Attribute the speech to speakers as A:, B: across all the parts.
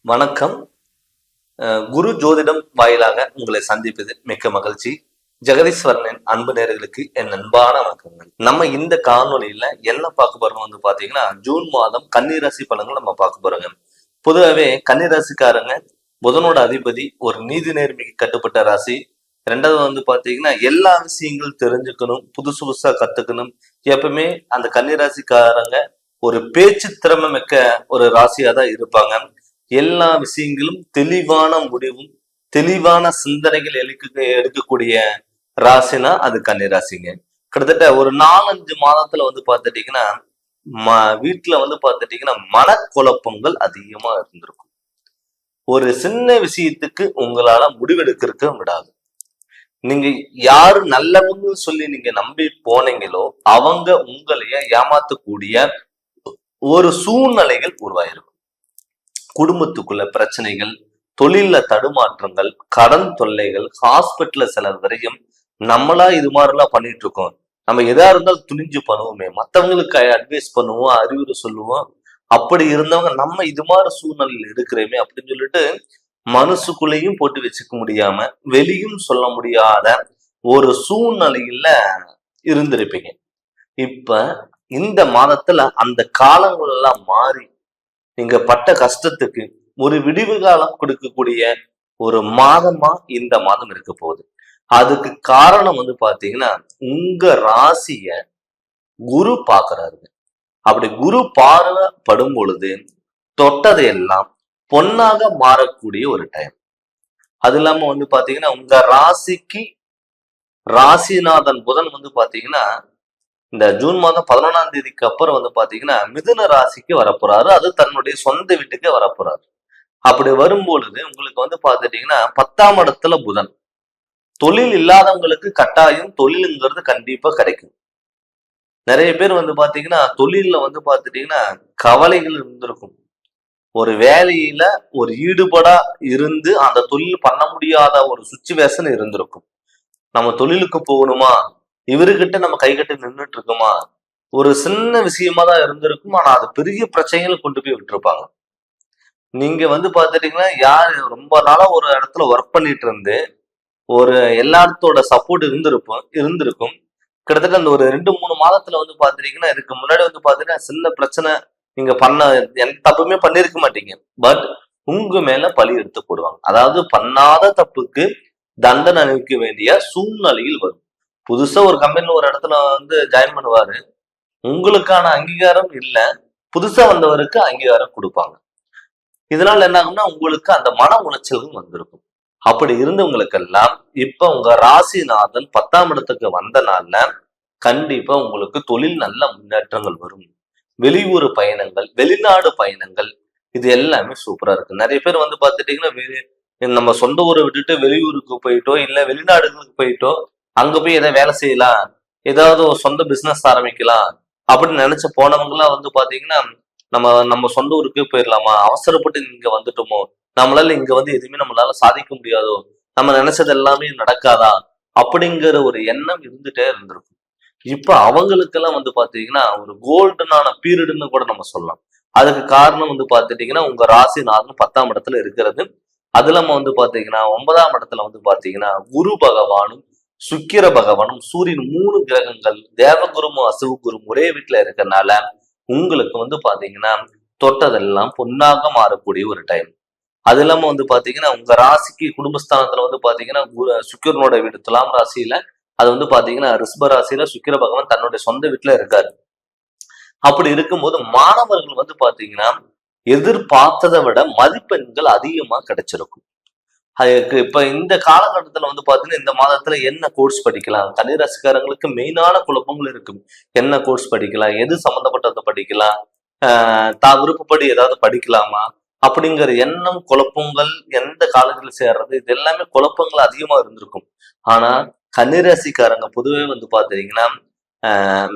A: வணக்கம். குரு ஜோதிடம் வாயிலாக உங்களை சந்திப்பது மிக்க மகிழ்ச்சி. ஜெகதீஸ்வரனின் அன்பு நேயர்களுக்கு என் அன்பான வணக்கங்கள். நம்ம இந்த காணொலியில என்ன பார்க்க போறோம் வந்து பாத்தீங்கன்னா, ஜூன் மாதம் கன்னிராசி பலன்கள் நம்ம பார்க்க போறோங்க. பொதுவாகவே கன்னிராசிக்காரங்க புதனோட அதிபதி, ஒரு நீதி நேர்மைக்கு கட்டுப்பட்ட ராசி. ரெண்டாவது வந்து பாத்தீங்கன்னா, எல்லா விஷயங்களும் தெரிஞ்சுக்கணும், புதுசு புதுசா கத்துக்கணும். எப்பவுமே அந்த கன்னிராசிக்காரங்க ஒரு பேச்சு திறமை மிக்க ஒரு ராசியா தான் இருப்பாங்க. எல்லா விஷயங்களும் தெளிவான முடிவும் தெளிவான சிந்தனைகள் எடுக்கக்கூடிய ராசினா அது கன்னிராசிங்க. கிட்டத்தட்ட ஒரு 4-5 மாதத்துல வந்து பார்த்துட்டீங்கன்னா வீட்டுல வந்து பார்த்துட்டீங்கன்னா மனக்குழப்பங்கள் அதிகமா இருந்திருக்கும். ஒரு சின்ன விஷயத்துக்கு உங்களால முடிவெடுக்கிறதுக்கு விடாது. நீங்க யாரு நல்லவங்க சொல்லி நீங்க நம்பி போனீங்களோ அவங்க உங்களைய ஏமாத்தக்கூடிய ஒரு சூழ்நிலைகள் உருவாயிருக்கும். குடும்பத்துக்குள்ள பிரச்சனைகள், தொழில தடுமாற்றங்கள், கடன் தொல்லைகள், ஹாஸ்பிட்டல்ல செலவு வரையும் நம்மளா இது மாதிரிலாம் பண்ணிட்டு இருக்கோம். நம்ம எதா இருந்தாலும் துணிஞ்சு பண்ணுவோமே, மத்தவங்களுக்கு அட்வைஸ் பண்ணுவோம், அறிவுரை சொல்லுவோம். அப்படி இருந்தவங்க நம்ம இது மாதிரி சூழ்நிலையில இருக்கிறோமே அப்படின்னு சொல்லிட்டு மனசுக்குள்ளேயும் போட்டு வச்சுக்க முடியாம வெளியும் சொல்ல முடியாத ஒரு சூழ்நிலையில இருந்திருப்பீங்க. இப்ப இந்த மாதத்துல அந்த காலங்கள் எல்லாம் மாறி நீங்க பட்ட கஷ்டத்துக்கு ஒரு விடிவு காலம் கொடுக்கக்கூடிய ஒரு மாதமா இந்த மாதம் இருக்க போகுது. அதுக்கு காரணம் வந்து பாத்தீங்கன்னா, உங்க ராசிய குரு பாக்குறாருங்க. அப்படி குரு பார்வைப்படும் பொழுது தொட்டதையெல்லாம் பொன்னாக மாறக்கூடிய ஒரு டைம். அது இல்லாம வந்து பாத்தீங்கன்னா, உங்க ராசிக்கு ராசிநாதன் புதன் வந்து பாத்தீங்கன்னா இந்த ஜூன் மாதம் 11ஆம் தேதிக்கு அப்புறம் வந்து பாத்தீங்கன்னா மிதுன ராசிக்கு வரப்போறாரு. அது தன்னுடைய சொந்த வீட்டுக்கு வரப்போறாரு. அப்படி வரும்பொழுது உங்களுக்கு வந்து பாத்துட்டீங்கன்னா 10ஆம் இடத்துல புதன். தொழில் இல்லாதவங்களுக்கு கட்டாயம் தொழிலுங்கிறது கண்டிப்பா கிடைக்கும். நிறைய பேர் வந்து பாத்தீங்கன்னா தொழில்ல வந்து பாத்துட்டீங்கன்னா கவலைகள் இருந்திருக்கும். ஒரு வேலையில ஒரு ஈடுபாடா இருந்து அந்த தொழில் பண்ண முடியாத ஒரு சுச்சுவேஷன் இருந்திருக்கும். நம்ம தொழிலுக்கு போகணுமா, இவருகிட்ட நம்ம கைகட்டி நின்றுட்டு இருக்கோமா, ஒரு சின்ன விஷயமா தான் இருந்திருக்கும். ஆனா அது பெரிய பிரச்சனைகளை கொண்டு போய் விட்டுருப்பாங்க. நீங்க வந்து பாத்துட்டீங்கன்னா யாரு ரொம்ப நாளா ஒரு இடத்துல ஒர்க் பண்ணிட்டு இருந்து ஒரு எல்லாத்தோட சப்போர்ட் இருந்திருக்கும். கிட்டத்தட்ட அந்த ஒரு 2-3 மாதத்துல வந்து பாத்துட்டீங்கன்னா இதுக்கு முன்னாடி வந்து பாத்தீங்கன்னா சின்ன பிரச்சனை நீங்க பண்ண எந்த தப்புமே பண்ணிருக்க மாட்டீங்க. பட் உங்க மேல பழி எடுத்து போடுவாங்க. அதாவது பண்ணாத தப்புக்கு தண்டனை அனுபவிக்க வேண்டிய சூழ்நிலையில் வரும். புதுசா ஒரு கம்பெனில ஒரு இடத்துல வந்து ஜாயின் பண்ணுவாரு. உங்களுக்கான அங்கீகாரம் இல்ல, புதுசா வந்தவருக்கு அங்கீகாரம் கொடுப்பாங்க. இதனால என்ன ஆகும்னா உங்களுக்கு அந்த மன உளைச்சல்கள் வந்திருக்கும். அப்படி இருந்தவங்களுக்கெல்லாம் இப்ப உங்க ராசிநாதன் 10ஆம் இடத்துக்கு வந்த நாள்ல கண்டிப்பா உங்களுக்கு தொழில் நல்ல முன்னேற்றங்கள் வரும். வெளியூர் பயணங்கள், வெளிநாடு பயணங்கள், இது எல்லாமே சூப்பரா இருக்கு. நிறைய பேர் வந்து பாத்துட்டீங்கன்னா நம்ம சொந்த ஊரை விட்டுட்டு வெளியூருக்கு போயிட்டோ இல்ல வெளிநாடுகளுக்கு போயிட்டோ அங்க போய் ஏதாவது வேலை செய்யலாம், ஏதாவது ஒரு சொந்த பிசினஸ் ஆரம்பிக்கலாம் அப்படின்னு நினைச்சு போனவங்கலாம் வந்து பாத்தீங்கன்னா நம்ம நம்ம சொந்த ஊருக்கே போயிடலாமா, அவசரப்பட்டு இங்க வந்துட்டோமோ, நம்மளால இங்க வந்து எதுவுமே நம்மளால சாதிக்க முடியாதோ, நம்ம நினைச்சது எல்லாமே நடக்காதா அப்படிங்கிற ஒரு எண்ணம் இருந்துட்டே இருந்திருக்கும். இப்ப அவங்களுக்கெல்லாம் வந்து பாத்தீங்கன்னா ஒரு கோல்டனான பீரியட்னு கூட நம்ம சொல்லலாம். அதுக்கு காரணம் வந்து பாத்துட்டீங்கன்னா உங்க ராசிநாதன் 10ஆம் இடத்துல இருக்கிறது. அது இல்லாம வந்து பாத்தீங்கன்னா 9ஆம் இடத்துல வந்து பாத்தீங்கன்னா குரு பகவானும் சுக்கிர பகவானும் சூரியன் 3 கிரகங்கள் தேவகுருமும் அசுவகுரும் ஒரே வீட்டுல இருக்கறனால உங்களுக்கு வந்து பாத்தீங்கன்னா தொட்டதெல்லாம் பொன்னாக மாறக்கூடிய ஒரு டைம். அது இல்லாம வந்து பாத்தீங்கன்னா உங்க ராசிக்கு குடும்பஸ்தானத்துல வந்து பாத்தீங்கன்னா சுக்கிரனோட வீடு துலாம் ராசியில, அது வந்து பாத்தீங்கன்னா ரிஷப ராசியில சுக்கிர பகவான் தன்னுடைய சொந்த வீட்டுல இருக்காரு. அப்படி இருக்கும்போது மாணவர்கள் வந்து பாத்தீங்கன்னா எதிர்பார்த்ததை விட மதிப்பெண்கள் அதிகமா கிடைச்சிருக்கும். அதுக்கு இப்ப இந்த காலகட்டத்துல வந்து பாத்தீங்கன்னா இந்த மாதத்துல என்ன கோர்ஸ் படிக்கலாம், கன்னிராசிக்காரங்களுக்கு மெயினான குழப்பங்கள் இருக்கும். என்ன கோர்ஸ் படிக்கலாம், எது சம்பந்தப்பட்டதை படிக்கலாம், தான் விருப்பப்படி ஏதாவது படிக்கலாமா அப்படிங்கிற எண்ணம் குழப்பங்கள், எந்த காலேஜ்ல சேர்றது, இது எல்லாமே குழப்பங்கள் அதிகமா இருந்திருக்கும். ஆனா கன்னிராசிக்காரங்க பொதுவே வந்து பாத்தீங்கன்னா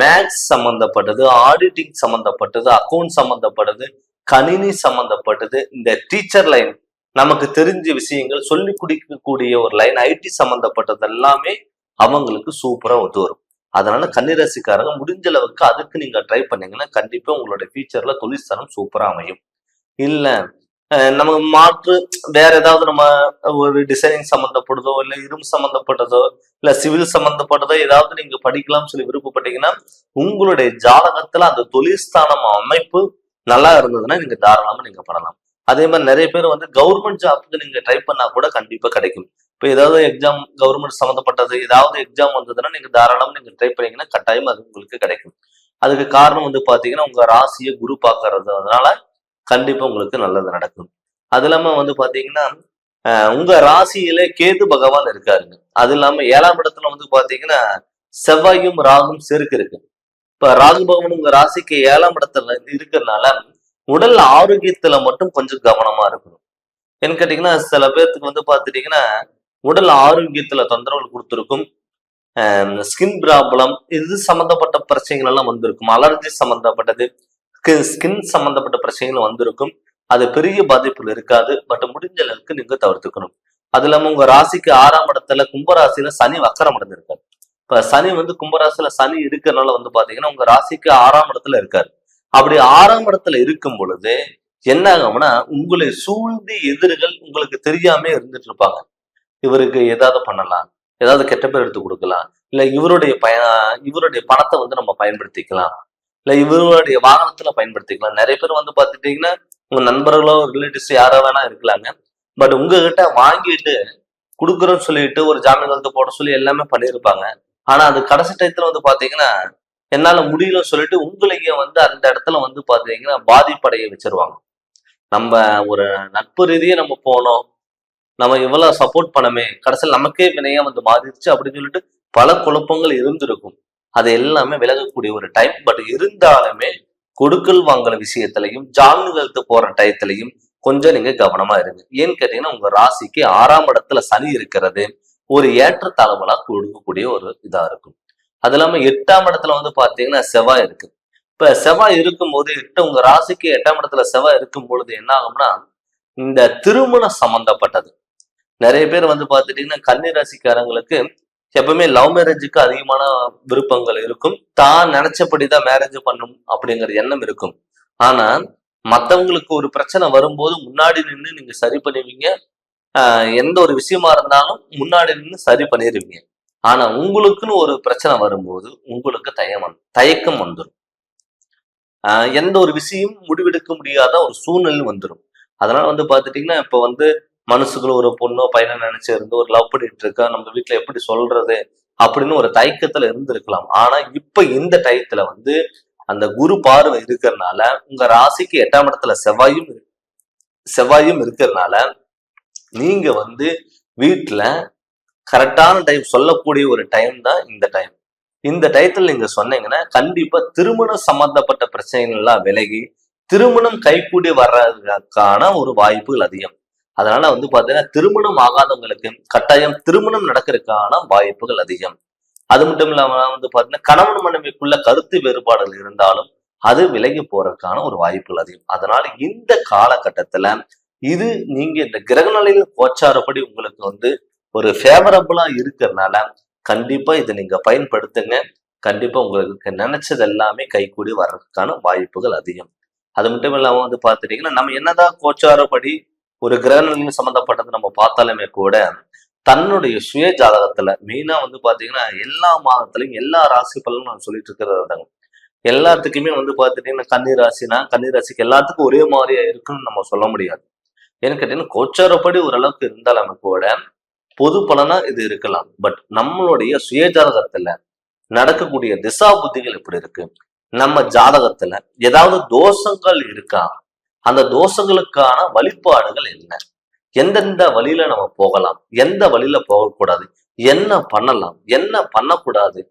A: மேக்ஸ் சம்பந்தப்பட்டது, ஆடிட்டிங் சம்பந்தப்பட்டது, அக்கௌண்ட் சம்பந்தப்பட்டது, கணினி சம்பந்தப்பட்டது, இந்த டீச்சர் லைன் நமக்கு தெரிஞ்ச விஷயங்கள் சொல்லி குடிக்கக்கூடிய ஒரு லைன், ஐடி சம்பந்தப்பட்டது எல்லாமே அவங்களுக்கு சூப்பரா ஒத்து வரும். அதனால கன்னிராசிக்காரங்க முடிஞ்ச அளவுக்கு அதுக்கு நீங்க ட்ரை பண்ணீங்கன்னா கண்டிப்பா உங்களோட ஃபியூச்சர்ல தொழில்ஸ்தானம் சூப்பரா அமையும். இல்ல நமக்கு மாற்று வேற ஏதாவது நம்ம ஒரு டிசைனிங் சம்பந்தப்பட்டதோ இல்ல இரும்பு சம்பந்தப்பட்டதோ இல்ல சிவில் சம்பந்தப்பட்டதோ ஏதாவது நீங்க படிக்கலாம்னு சொல்லி விருப்பப்பட்டீங்கன்னா உங்களுடைய ஜாதகத்துல அந்த தொழில்ஸ்தானம் அமைப்பு நல்லா இருந்ததுன்னா நீங்க தாராளமா நீங்க பண்ணலாம். அதே மாதிரி நிறைய பேர் வந்து கவர்மெண்ட் ஜாப்க்கு நீங்க ட்ரை பண்ணா கூட கண்டிப்பா கிடைக்கும். இப்ப ஏதாவது எக்ஸாம் கவர்மெண்ட் சம்மந்தப்பட்டது ஏதாவது எக்ஸாம் வந்ததுன்னா நீங்க தாராளமா நீங்க ட்ரை பண்ணீங்கன்னா கட்டாயம் அது உங்களுக்கு கிடைக்கும். அதுக்கு காரணம் வந்து பாத்தீங்கன்னா உங்க ராசியை குரு பார்க்கறது, அதனால கண்டிப்பா உங்களுக்கு நல்லது நடக்கும். அது இல்லாம வந்து பாத்தீங்கன்னா உங்க ராசியில கேது பகவான் இருக்காருங்க. அது இல்லாம 7ஆம் இடத்துல வந்து பாத்தீங்கன்னா செவ்வாயும் ராகும் சேர்க்கை இருக்கு. இப்ப ராகு பகவான் உங்க ராசிக்கு 7ஆம் இடத்துல இருக்கிறதுனால உடல் ஆரோக்கியத்துல மட்டும் கொஞ்சம் கவனமா இருக்கணும். ஏன்னு கேட்டீங்கன்னா சில பேர்த்துக்கு வந்து பாத்துட்டீங்கன்னா உடல் ஆரோக்கியத்துல தொந்தரவுகள் கொடுத்துருக்கும். ஸ்கின் ப்ராப்ளம் இது சம்பந்தப்பட்ட பிரச்சனைகள் எல்லாம் வந்திருக்கும். அலர்ஜி சம்பந்தப்பட்டது, ஸ்கின் சம்பந்தப்பட்ட பிரச்சனைகள் வந்திருக்கும். அது பெரிய பாதிப்புகள் இருக்காது. பட் முடிஞ்ச அளவுக்கு நீங்க தவிர்த்துக்கணும். அது இல்லாம உங்க ராசிக்கு 6ஆம் இடத்துல கும்பராசியில சனி வக்கரம் அடைஞ்சிருக்காரு. இப்ப சனி வந்து கும்பராசியில சனி இருக்கிறதுனால வந்து பாத்தீங்கன்னா உங்க ராசிக்கு 6ஆம் இடத்துல இருக்காரு. அப்படி 6ஆம் இடத்துல இருக்கும் பொழுது என்ன ஆகும்னா உங்களை சூழ்ந்து எதிரிகள் உங்களுக்கு தெரியாம இருந்துட்டு இருப்பாங்க. இவருக்கு ஏதாவது பண்ணலாம், ஏதாவது கெட்ட பேர் எடுத்து கொடுக்கலாம், இல்ல இவருடைய பணத்தை வந்து நம்ம பயன்படுத்திக்கலாம், இல்ல இவருடைய வாகனத்துல பயன்படுத்திக்கலாம். நிறைய பேர் வந்து பாத்துட்டீங்கன்னா உங்க நண்பர்களோ ரிலேட்டிவ்ஸ் யாரோ வேணா இருக்கலாங்க. பட் உங்ககிட்ட வாங்கிட்டு கொடுக்குறோன்னு சொல்லிட்டு ஒரு ஜாமீன் வந்து போட சொல்லி எல்லாமே பண்ணியிருப்பாங்க. ஆனா அது கடைசி டயத்துல வந்து பாத்தீங்கன்னா என்னால முடியலன்னு சொல்லிட்டு உங்களையே வந்து அந்த இடத்துல வந்து பாத்தீங்கன்னா பாதிப்படைய வச்சிருவாங்க. நம்ம ஒரு நட்பு ரீதியே நம்ம போனோம், நம்ம இவ்வளவு சப்போர்ட் பண்ணமே, கடைசியில் நமக்கே வினையா வந்து மாறிடுச்சு அப்படின்னு சொல்லிட்டு பல குழப்பங்கள் இருந்திருக்கும். அது எல்லாமே விலகக்கூடிய ஒரு டைம். பட் இருந்தாலுமே கொடுக்கல் வாங்கல விஷயத்திலையும் ஜாமீன்களுக்கு போற டயத்திலையும் கொஞ்சம் நீங்க கவனமா இருங்க. ஏன்னு கேட்டீங்கன்னா உங்க ராசிக்கு 6ஆம் இடத்துல சனி இருக்கிறது ஒரு ஏற்றத்தாழ்வுகளா கொடுக்கக்கூடிய ஒரு இதா இருக்கும். அது இல்லாம 8ஆம் இடத்துல வந்து பாத்தீங்கன்னா செவ்வாய் இருக்கு. இப்ப செவ்வாய் இருக்கும்போது உங்க ராசிக்கு 8ஆம் இடத்துல செவ்வாய் இருக்கும் பொழுது என்ன ஆகும்னா இந்த திருமணம் சம்பந்தப்பட்டது நிறைய பேர் வந்து பாத்துட்டீங்கன்னா கன்னி ராசிக்காரங்களுக்கு எப்பவுமே லவ் மேரேஜுக்கு அதிகமான விருப்பங்கள் இருக்கும். தான் நினைச்சபடிதான் மேரேஜ் பண்ணும் அப்படிங்கிற எண்ணம் இருக்கும். ஆனா மத்தவங்களுக்கு ஒரு பிரச்சனை வரும்போது முன்னாடி நின்று நீங்க சரி பண்ணுவீங்க. எந்த ஒரு விஷயமா இருந்தாலும் முன்னாடி நின்று சரி பண்ணிடுவீங்க. ஆனா உங்களுக்குன்னு ஒரு பிரச்சனை வரும்போது உங்களுக்கு தயக்கம் வந்துடும். எந்த ஒரு விஷயம் முடிவெடுக்க முடியாத ஒரு சூழ்நிலை வந்துடும். அதனால வந்து பாத்துட்டீங்கன்னா இப்ப வந்து மனசுக்குள்ள ஒரு பொண்ணோ பையனை நினைச்சு இருந்து ஒரு லவ் பண்ணிட்டு இருக்கா, நம்ம வீட்டுல எப்படி சொல்றது அப்படின்னு ஒரு தயக்கத்துல இருந்திருக்கலாம். ஆனா இப்ப இந்த டயத்துல வந்து அந்த குரு பார்வை இருக்கிறதுனால உங்க ராசிக்கு 8ஆம் இடத்துல செவ்வாயும் இருக்கிறதுனால நீங்க வந்து வீட்டுல கரெக்டான டைம் சொல்லக்கூடிய ஒரு டைம் தான் இந்த டைம். இந்த டயத்துல நீங்க சொன்னீங்கன்னா கண்டிப்பா திருமணம் சம்பந்தப்பட்ட பிரச்சனைகள் எல்லாம் விலகி திருமணம் கைகூடி வர்றதுக்கான ஒரு வாய்ப்புகள் அதிகம். அதனால வந்து பாத்தீங்கன்னா திருமணம் ஆகாதவங்களுக்கு கட்டாயம் திருமணம் நடக்கிறதுக்கான வாய்ப்புகள் அதிகம். அது மட்டும் இல்லாம வந்து பாத்தீங்கன்னா கணவன் மனைவிக்குள்ள கருத்து வேறுபாடுகள் இருந்தாலும் அது விலகி போறதுக்கான ஒரு வாய்ப்புகள் அதிகம். அதனால இந்த காலகட்டத்துல இது நீங்க இந்த கிரகநிலையில கோச்சாரப்படி உங்களுக்கு வந்து ஒரு ஃபேவரபிளா இருக்கிறதுனால கண்டிப்பா இதை நீங்க பயன்படுத்துங்க. கண்டிப்பா உங்களுக்கு நினைச்சது எல்லாமே கைகூடி வர்றதுக்கான வாய்ப்புகள் அதிகம். அது மட்டும் இல்லாம வந்து பாத்துட்டீங்கன்னா நம்ம என்னதான் கோச்சாரப்படி ஒரு கிரகநிலையும் சம்பந்தப்பட்டது நம்ம பார்த்தாலுமே கூட தன்னுடைய சுய ஜாதகத்துல மெயினா வந்து பாத்தீங்கன்னா எல்லா மாதத்திலையும் எல்லா ராசி பலனும் நான் சொல்லிட்டு இருக்கிறது எல்லாத்துக்குமே வந்து பாத்துட்டீங்கன்னா கன்னி ராசிக்கு எல்லாத்துக்கும் ஒரே மாதிரியா இருக்குன்னு நம்ம சொல்ல முடியாது. ஏன்னு கேட்டீங்கன்னா கோச்சாரப்படி ஓரளவுக்கு இருந்தாலுமே கூட பொது பலனா இது இருக்கலாம். பட் நம்மளுடைய சுய ஜாதகத்துல நடக்கக்கூடிய திசா புத்திகள் எப்படி இருக்கு, நம்ம ஜாதகத்துல ஏதாவது தோஷங்கள் இருக்கா, அந்த தோஷங்களுக்கான வழிபாடுகள் என்ன, எந்தெந்த வழியில நம்ம போகலாம், எந்த வழியில போகக்கூடாது, என்ன பண்ணலாம் என்ன பண்ணக்கூடாது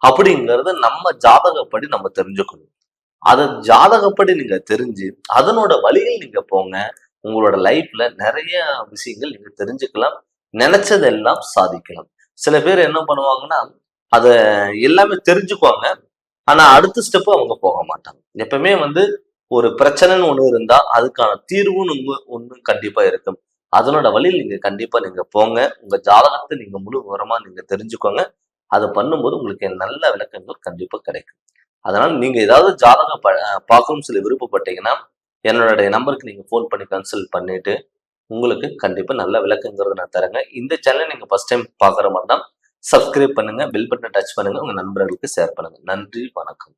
A: அப்படிங்கறத நம்ம ஜாதகப்படி நம்ம தெரிஞ்சுக்கணும். அத ஜாதகப்படி நீங்க தெரிஞ்சு அதனோட வழியில் நீங்க போங்க. உங்களோட லைஃப்ல நிறைய விஷயங்கள் நீங்க தெரிஞ்சுக்கலாம். நினைச்சதெல்லாம் சாதிக்கலாம். சில பேர் என்ன பண்ணுவாங்கன்னா அத எல்லாமே தெரிஞ்சுக்குவாங்க. ஆனா அடுத்த ஸ்டெப் அவங்க போக மாட்டாங்க. எப்பவுமே வந்து ஒரு பிரச்சனைன்னு ஒண்ணு இருந்தா அதுக்கான தீர்வுன்னு ஒண்ணு கண்டிப்பா இருக்கும். அதனோட வழியில் நீங்க கண்டிப்பா நீங்க போங்க. உங்க ஜாதகத்தை நீங்க முழு விவரமா நீங்க தெரிஞ்சுக்கோங்க. அதை பண்ணும்போது உங்களுக்கு நல்ல விளக்கங்கள் கண்டிப்பா கிடைக்கும். அதனால நீங்க ஏதாவது ஜாதகம் பார்க்கணும்னு சொல்லி விருப்பப்பட்டீங்கன்னா என்னுடைய நம்பருக்கு நீங்க ஃபோன் பண்ணி கன்சல்ட் பண்ணிட்டு உங்களுக்கு கண்டிப்பா நல்ல விளக்கங்கிறத நான் தரேங்க. இந்த சேனலை நீங்க ஃபர்ஸ்ட் டைம் பார்க்குற மாதிரி தான் சப்ஸ்கிரைப் பண்ணுங்க, பெல் பட்டனை டச் பண்ணுங்க, உங்க நண்பர்களுக்கு ஷேர் பண்ணுங்க. நன்றி, வணக்கம்.